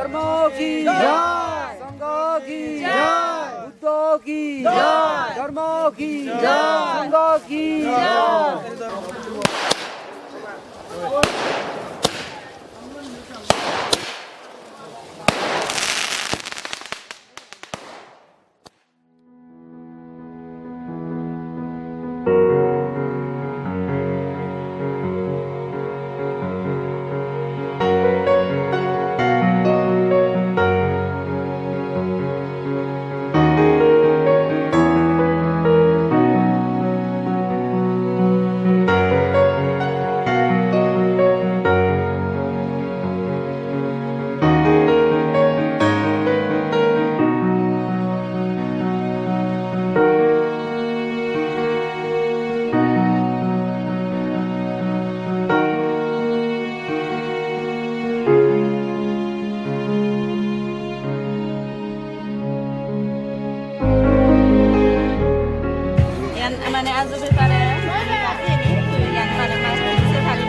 ধর্ম কি জয় সংঘ কি জয় বুদ্ধ কি জয় ধর্ম কি জয় সংঘ কি Yan mana azubi pare yan mana mas se thali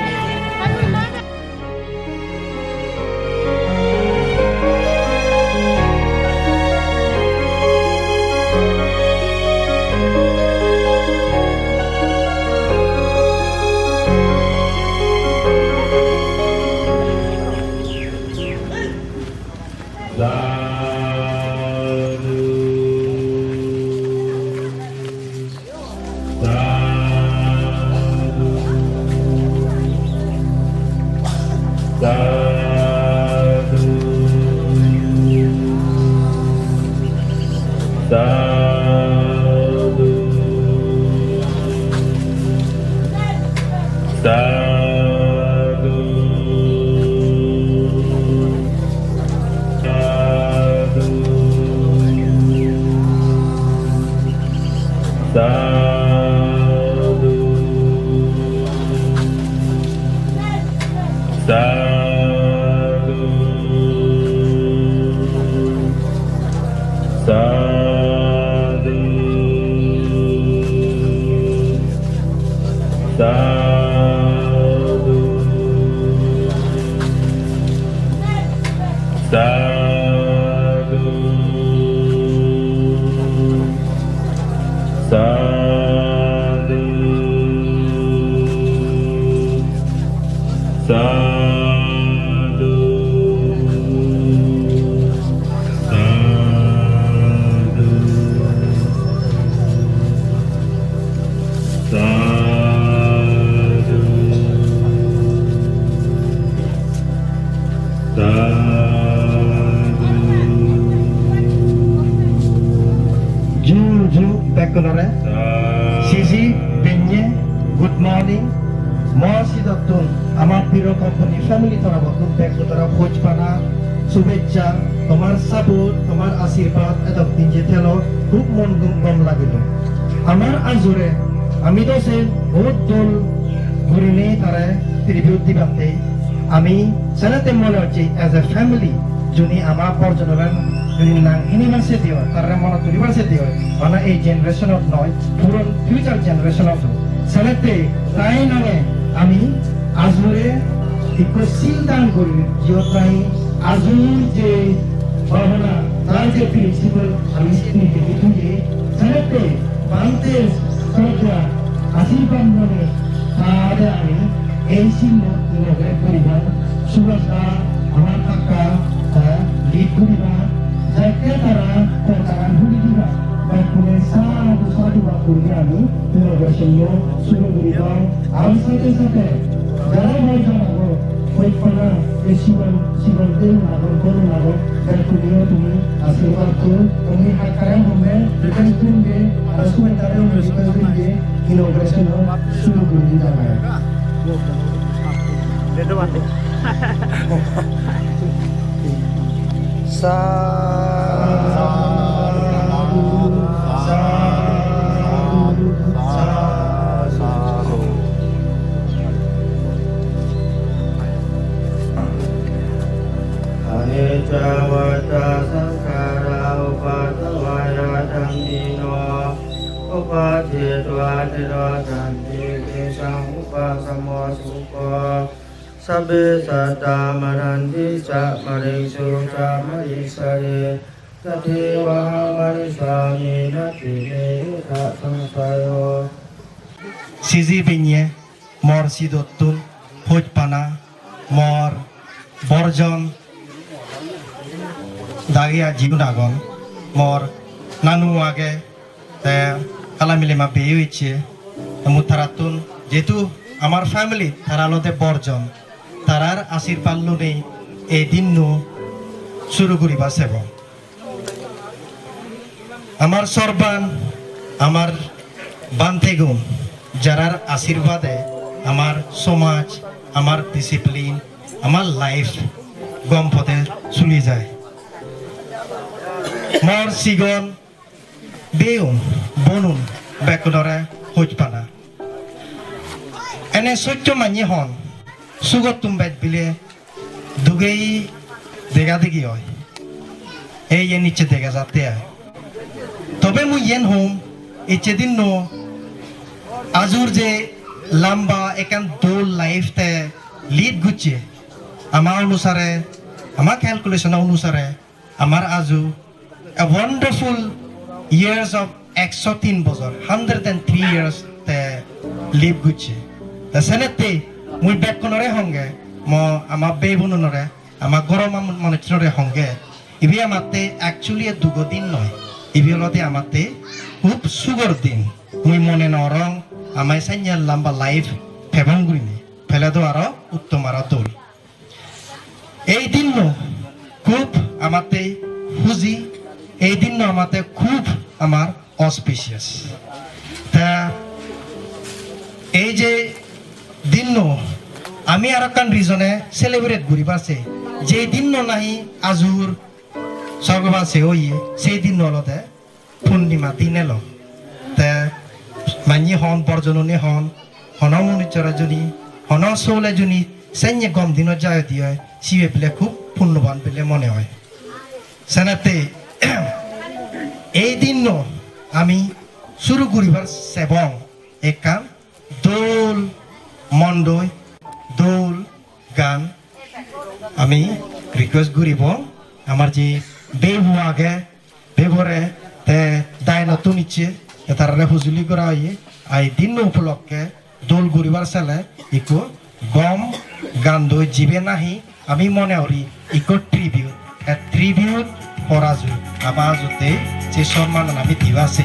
Bekunore, Sisi, Benye, good morning. Masidatun, আমার প্রিয় কোম্পানি ফ্যামিলি তোরা বন্ধু বেকুতরা খোঁজ পানা শুভেচ্ছা তোমার সাপোর্ট তোমার আশীর্বাদ এত দিন যে থেলো খুব মন গম লাগিল আমার আজরে আমি তো সে বহুত দল ঘুরিনে তারা ট্রিবিউট দিবাতে আমি সেনাতে মনে হচ্ছে এজ এ ফ্যামিলি যদি আমার পর্যটন যদি নাং হিনি মাসে দিও তারা মনে তুলিবাসে দিও মানে এই জেনারেশন অফ নয় পুরো ফিউচার জেনারেশন অফ সেনাতে তাই নামে আমি আজরে একটু চিন্তান করি যতাই আজুর যে ভাবনা তার যে প্রিন্সিপাল আমি নিজে বুঝে সেনাতে বানতে সরকার আশীর্বাদ মনে তাহলে আমি এই চিহ্ন পরিবার সুরক্ষা আমার কাকা লিড করিবা যাকে তারা তারা ঘুরি দিবা বাইকুনে সাধু সাধু বা করি আমি ইনোভেশন শুরু করিবা আর সাথে সাথে যারা ভাই জানাবো ওইখানে এই জীবনতে নাগর করো নাগর বাইকুনিও তুমি আশীর্বাদ করো তুমি হাকারে হবে রিটার্ন করবে আর সময় তারে রিটার্ন করবে ইনোভেশন শুরু করে দিবা Itu mati. Anicca sankhara upasamaya dhammino upatitva tiro dhanti kesang upasamo sukho สัพเพสัตตามรันติจะมะริสุจะมะริสเรตเทวะมะริสามินัตติเมทะสังสายโย Sisi Benye, Mor Sidotun, Hojpana, Mor Borjon, Dagia Jibunagon, Mor Nanu Age, the Alamilema Beyuiche, Mutaratun, Jetu, Amar family, Taralote Borjon, Tarar Asir Palune, Edinu, Suruguri Basebo. Amar Sorban, Amar Bantegun, যারার আশীর্বাদে আমার সমাজ আমার discipline আমার life গম পথে চলি যায় মর সিগন বেউন বনুন বেকুনরে হইপানা এনে সত্য মানি হন সুগত তুমবাইত বিলে দুগেই দেখা দেখি হয় এই নিচে দেখা যাতে তবে মুই ইয়েন হোম ইচ্ছে দিন নো আজুর যে লম্বা একান দোল লাইফতে লিড গুচ্ছে আমার অনুসারে আমার ক্যালকুলেশন অনুসারে আমার আজু a wonderful years of 103 বছর 103 years তে লিভ গুচ্ছে সেনেতে মুই বেকনরে হঙ্গে ম আমার বেবুনরে আমার গরম মানুষরে হঙ্গে ইবি আমাতে অ্যাকচুয়ালি দুগো দিন নয় ইবি হলতে আমাতে খুব সুগর দিন মুই মনে নরং আমায় সাইয়ার লম্বা লাইফ ফেভাঙ্গুরিনি ফেলে দো আরো উত্তম আরো দোল এই দিন খুব আমাতে হুজি এই দিন আমাতে খুব আমার অসপিশিয়াস তা এই যে দিন আমি আর কান রিজনে সেলিব্রেট করি পারছে যে দিন নাহি আজুর স্বর্গবাসে ওই সেই দিন হলতে পূর্ণিমা দিন এলো তা মানি হন বর্জননী হন হনমনিচরা জনী হন সৌলে জনী সাইnye গম দিন যায় দিয়ে সিবে পেলে খুব পুণ্যবান পেলে মনে হয় সেনাতে এই দিন আমি শুরু করিবার সেবং একান দোল মন্ডই দোল গান আমি রিকোয়েস্ট করিব আমার যে বেবু আগে বেবরে তে দায় নতুন ইচ্ছে তারা হুজুলি করা হয় এই দিন উপলক্ষে দোল গরিবার ছেলে ইকো গম গান দই জিবে নাহি আমি মনে করি ইকো ট্রিবিউট করা যায় আমার যতে যে সম্মান আমি দিবাছে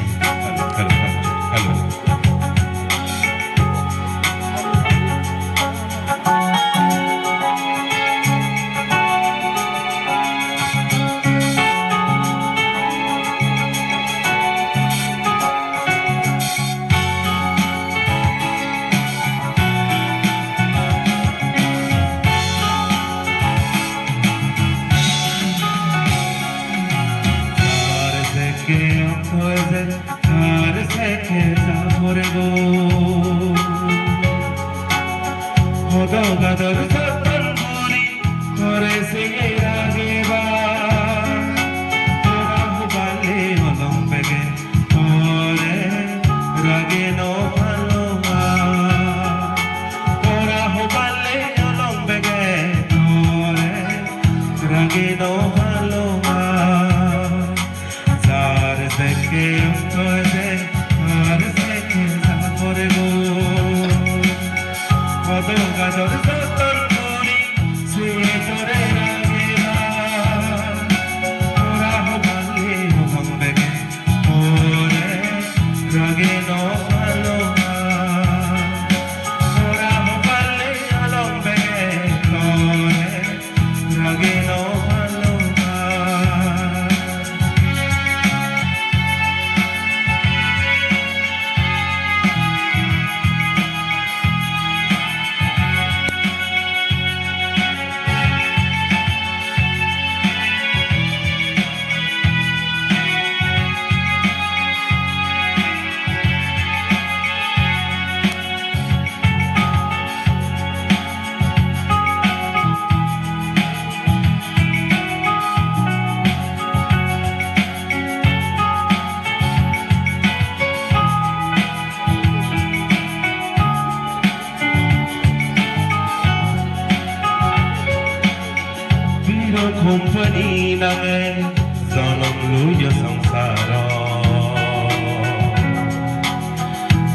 company name Zanam luya samsara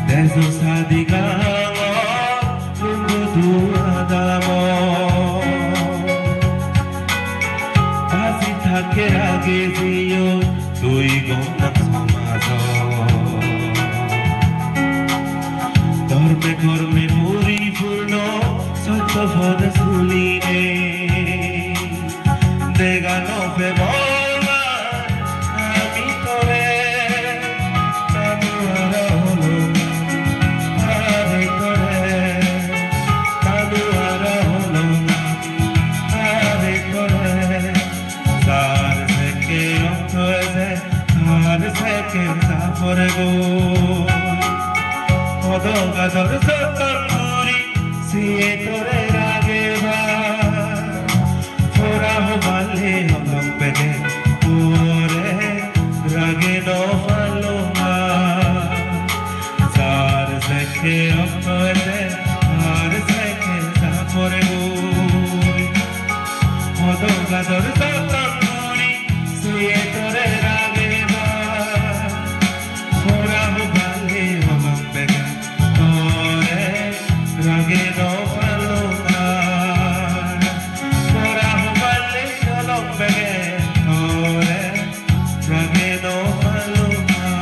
Desu sadigama Lungu duadamo Asi thake age jiyo Dui gondam samajo Dorme korme puri purno Satya phada suline Degano pe bola Ami tore Kanuara holo Are tore Kanuara holo Are tore Sar seke ontoeze Sar seke zafore go Odo gador sotan puri Siye tore rage ba Fora ho bale holom pede Ore rage no faloma Zar seke ontoeze Sar seke zafore guri Odo gador sotan puri Siye tore rage ba Fora ho bale holom pede Ore rage no faloma Fora ho bale holom pede Ore rage no faloma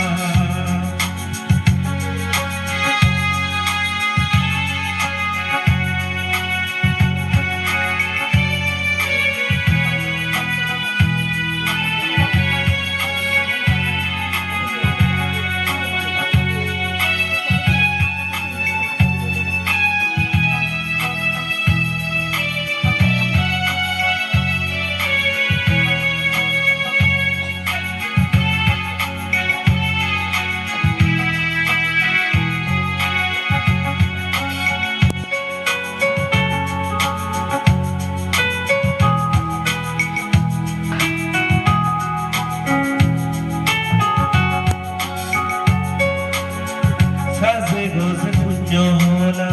Saze goze punyo hola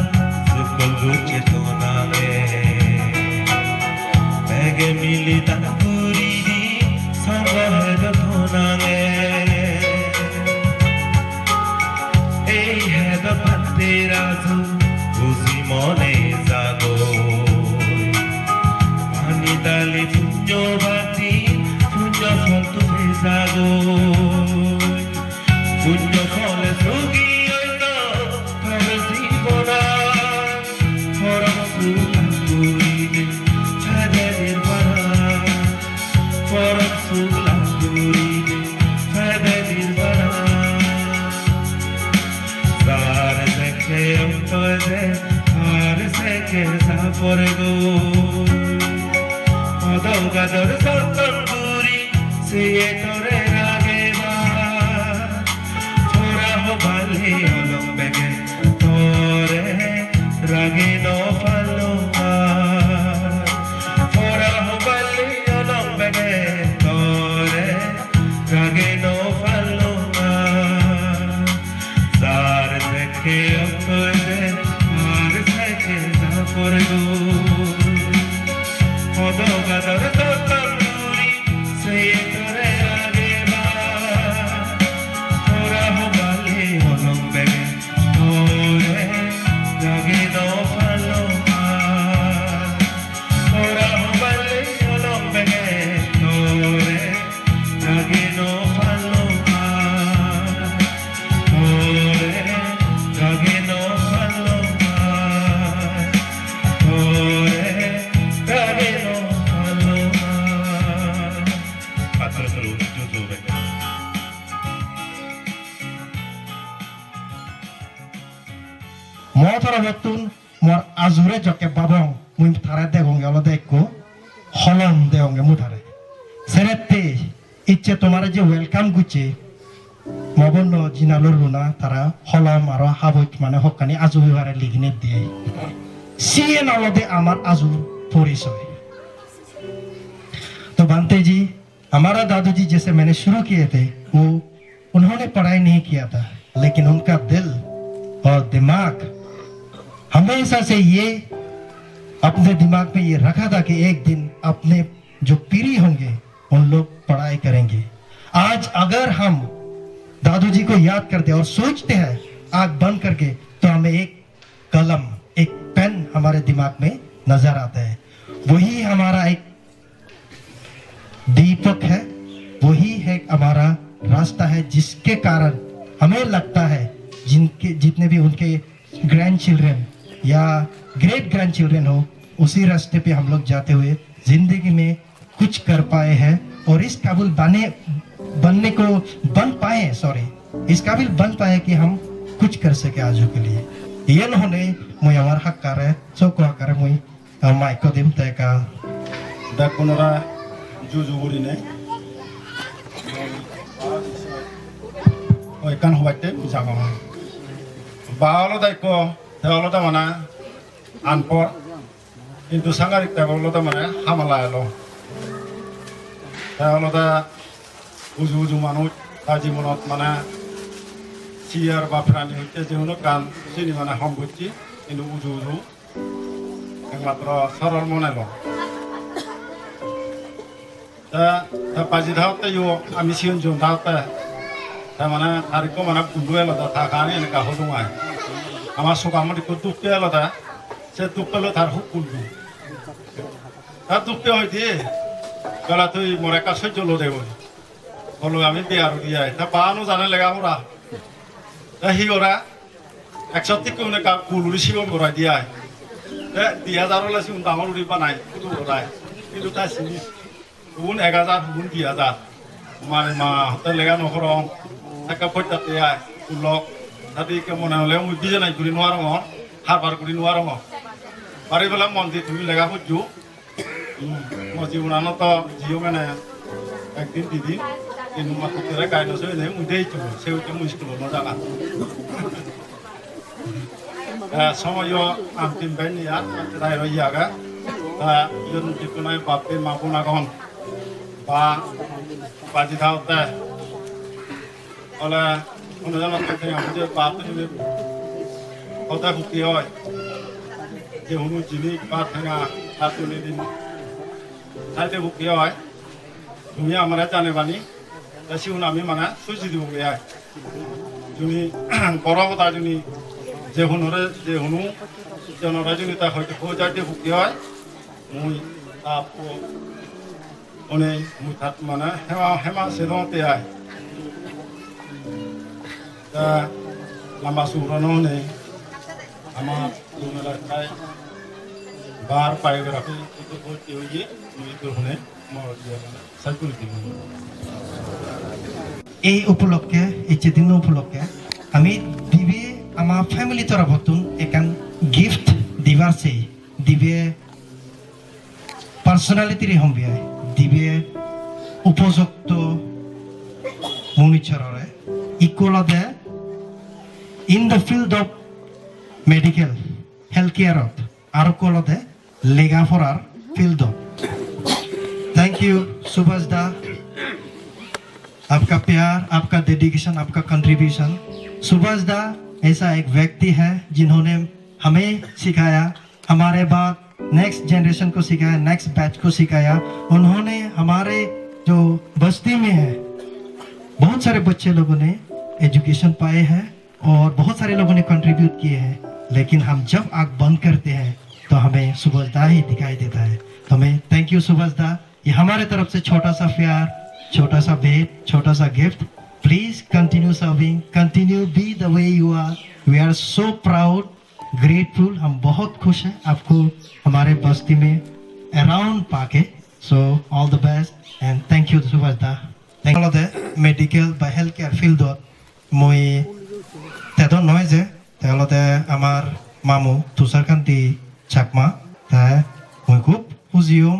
Sukol guche toname Pege mili tanpuri di Sanga heda toname Ei heda patte razu Uzi mone zago Pani dali punyo bati Punyo faltu zago Punyo fole sugi For go, although Gador Sultan Guri, see it or Rageva, for a hobali along beggar, Tore Ragino Paloma, for a hobali along beggar, Tore Ragino Paloma, Zar Zeke of Tore, for go, although Gador Sultan Guri, say it or Rageva, for a hobali along beggar, Tore Ragino Paloma, for a hobali along beggar, Tore Ragino Paloma, Tore Ragino Paloma. Motor betul, mor azure joke babong, mun thare dekong gelo dekko, holom dekong gemu thare. Serette, ইচ্ছে তোমার যে welcome গুছে, মবন্ন জিনালোর রুনা তারা holom aro habuk মানে হকানি আজু বিবারে লিগনে দিয়ে। সিয়ে নলদে আমার আজু পরিচয়। तो बनते जी, हमारा दादू जी जैसे मैंने शुरू किए थे, वो उन्होंने पढ़ाई नहीं किया था, लेकिन उनका दिल और दिमाग हमेशा से ये अपने दिमाग में ये रखा था कि एक दिन अपने जो पीढ़ी होंगे उन लोग पढ़ाई करेंगे। आज अगर हम दादू जी को याद करते और सोचते हैं आंख बंद करके, तो हमें एक कलम, एक पेन हमारे दिमाग में नजर आता है। वही हमारा एक दीपक है, वही है हमारा रास्ता है, जिसके कारण हमें लगता है जिनके जितने भी उनके ग्रैंड चिल्ड्रन या ग्रेट ग्रैंड चिल्ड्रन हो, उसी रास्ते पे हम लोग जाते हुए जिंदगी में कुछ कर पाए हैं और इस काबिल बनने को बन पाए, इस काबिल बन पाए कि हम कुछ कर सके आजू के लिए। ये उन्होंने मुझे हमारा हक कर है, सो को हक कर मुझे माइक को दिम तय का दाकुनरा जुजुगुरी ने ओए कान होबाइते जागो बावलो दाइको देवलो दा माना आनपर किन्तु सांगारिक देवलो दा माने हामालायलो देवलो दा उजु उजु मानु ताजी मनत माने सियार बाफ्रानि हइते जेउनो कान सिनि माने हमबुची किन्तु उजु उजु एकमात्र सरल मनायलो दा पाजी धावते यो आमी सियन जों धावते दा माने तारिको माने बुंदुएलो दा थाखानि एनका होदुंगाय आमा सुगामनि को दुक्केलो दा से दुक्केलो थार हुकुलु दा दुक्के हइते गला तुई मोरेका सज्जलो देबो हलो आमी बियार दियाय दा बानु जाने लेगा होरा दा हिगोरा एक्सोटिक को ने का कुलुरि सिगन गोरा दियाय दा 2000 लासि उन दामर उरि बानाय कुदु गोराय किन्तु दा सिनि गुबुन 1000 गुबुन 2000 माने मा हते लेगा नखरं थाका फटाते आय उलक दादि के मने हले मु बिजनाय गुरि नवारङ हारबार गुरि नवारङ बारे बेला मन्दिर तुमि लेगा हुजु मो जीवनानो तो जियो माने एकदिन दिदिन किन्तु माखु तेरे गायनो सने मुदे चु सेउते मु स्कुल न जागा समयो आमतिम बेनिया रायरो यागा यन जिकुनाय बापे मागुना गन बा बाजी धावते ओला उनजन ते हमजे बाप ने होता हुकी होय जे हुनु जिनि बाथङा आतुनि दिन साइते हुकी होय तुमि आमारा जाने बानी दासि उनामी माना सुजि दिउ गया जुनि बरगता जुनि जे हुनु जनरा जुनि ता हयतो होजाते हुकी होय मुई आपो ओने मुथात माना हेमा सेदोते आय दा लामा सुरनो ने आमा तुमला काय बार पाएग्राफी तो होती होई मुई तो हुने मोर दिया साइकुल दिउ এই উপলক্ষে এই যেদিন উপলক্ষে আমি দিবে আমার ফ্যামিলি তরফতুন একান গিফট দিবারছে দিবে পার্সোনালিটি হম্বিয়া দিবে উপযুক্ত মুমিচররে ইকুয়ালদে in the field of medical health কেয়ারত আর কোলদে লেগাফরার field. Thank you Subhash da, आपका प्यार, आपका डेडिकेशन, आपका कंट्रीब्यूशन। सुभाष दा ऐसा एक व्यक्ति है जिन्होंने हमें सिखाया, हमारे बाद नेक्स्ट जनरेशन को सिखाया, नेक्स्ट बैच को सिखाया। उन्होंने हमारे जो बस्ती में है बहुत सारे बच्चे लोगों ने एजुकेशन पाए हैं और बहुत सारे लोगों ने कंट्रीब्यूट किए हैं, लेकिन हम जब आँख बंद करते हैं तो हमें सुभाष दा ही दिखाई देता है। तो हमें थैंक यू सुभाष दा, ये हमारे तरफ से छोटा सा प्यार, छोटा सा भेंट, छोटा सा gift. Please continue serving, continue be the way you are. We are so proud, grateful, हम बहुत खुश हैं आपको हमारे बस्ती में अराउंड पाके। So all the best and thank you Subhash da. Thank you medical बा हेल्थ केयर फिल्डत मैं तेद नय जे तेलते आमार मामू तुषारकान्ति चाकमा मैं खूब खुजियों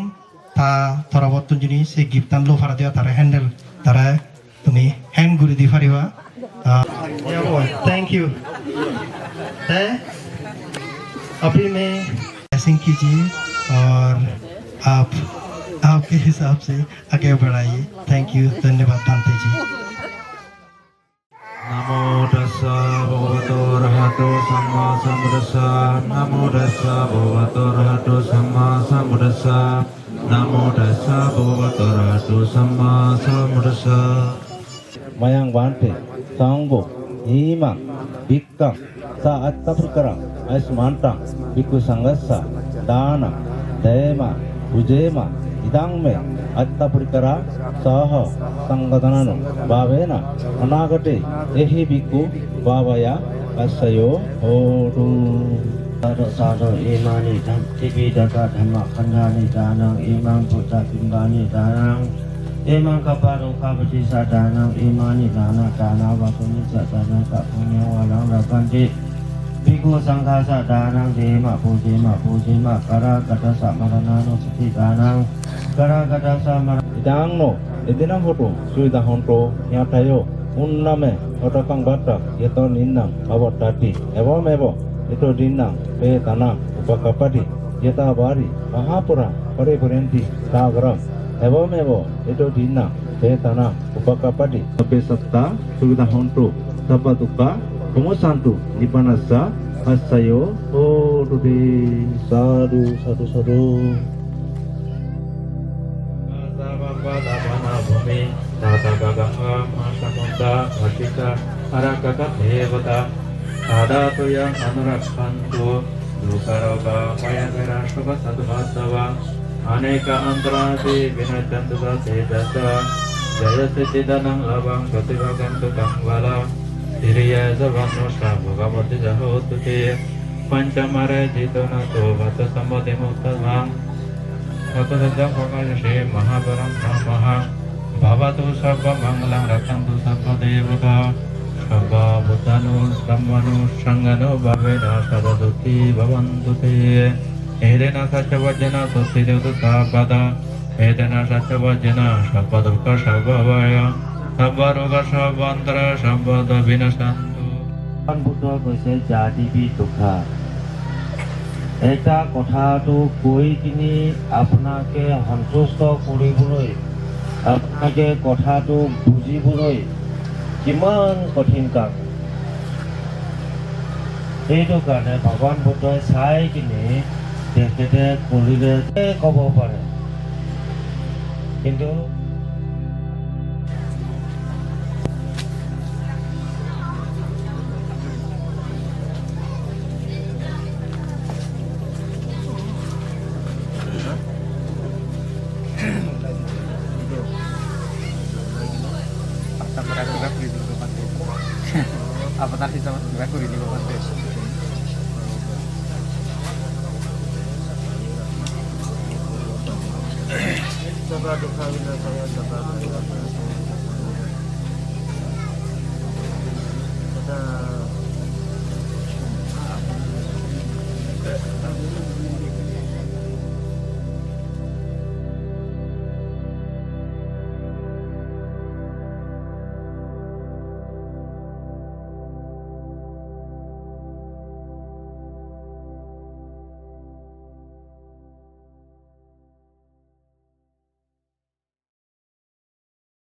ता तराबत्तन जुनि से गिफ्टान लो फारा दिया तारा हैंडल तारा तुम्हें हैंड गुरी दी फारिवा। Thank you. अभी में ब्लेसिंग कीजिए और आप आपके हिसाब से आगे बढ़ाइए। थैंक यू, धन्यवाद दांते जी। नमो तस्सा भगवतो अरहतो Arahato Samma Sambuddhassa Namo Tassa Bhagavato Arahato Samma Sambuddhassa Namo Tassa Bhagavato Arahato Samma Sambuddhassa Mayang Bante, Sangbo, Imang, Bikang, Sa Atta Prikara, Asmantang, Biku Sanggasa, Dana, Dema, Ujema, Idangme, Atta Prikara, Saha, Sangadanano, Bavena, Anagate, Ehi Biku, Bavaya, Asayo, Odu. Sado imani tam tibi data dhamma khandani danang imang buddha bimbani danang imang kaparo kapati sadanang imani dana dana wakuni sadana kapunya walang rapanti biku sangha sadanang dema pujima kara kata samarana sati danang kara kata samarana Idangno, Edina Hoto, Suida Honto, Yatayo, Unname, Otakang Batak, Yeto Ninang, Avatati, Evo Mevo, Ito Dinang, Pe Tanang, Upakapati, Yeta Bari, Mahapura, Pare Purenti, Tagram, Evo Mevo, Ito Dinang, Pe Tanang, Upakapati, Pe Satta, Suida Honto, Tapatuka, Kumusantu, Nipanasa, Asayo, O Rudi, Sadu, Sadu, Sadu. Sababadabana bhumi tata gagam asamunta bhatika arakaka devata sadatu yang anurakhantu dukaroga mayavira shubha sadbhatava aneka antarati vinachantu satedasa jaya siddhidanam labam gativagam tukam vala tiriya zavannusha bhagavati jahotuti pancamare jitanato vata samvati muktadvam Satadam Bhagavate Mahabaram Namaha Bhavatu Sabba Mangalam Rakantu Sabba Devata Sabba Bhutanu Sammanu Sangano Bhavena Sadaduti Bhavantu Te Edena Satchavajana Tuti Devata Sabada Edena Satchavajana Sabba Dukha Sabba Vaya Sabba Roga Sabba Antara Sabba Davina Santu Buddha কৈছে জাতিবি দুখা এটা কথাটো কৈ কিনি আপোনাকে সন্তুষ্ট কৰিবলৈ আপোনাকে কথাটো বুজিবলৈ কিমান কঠিন কাম সেইটো কাৰণে ভগৱান বুদ্ধই চাই কিনি তেখেতে কৰিলে ক'ব পাৰে কিন্তু Avatar hitam rekur ini bapak tes. Coba duka winda saya coba.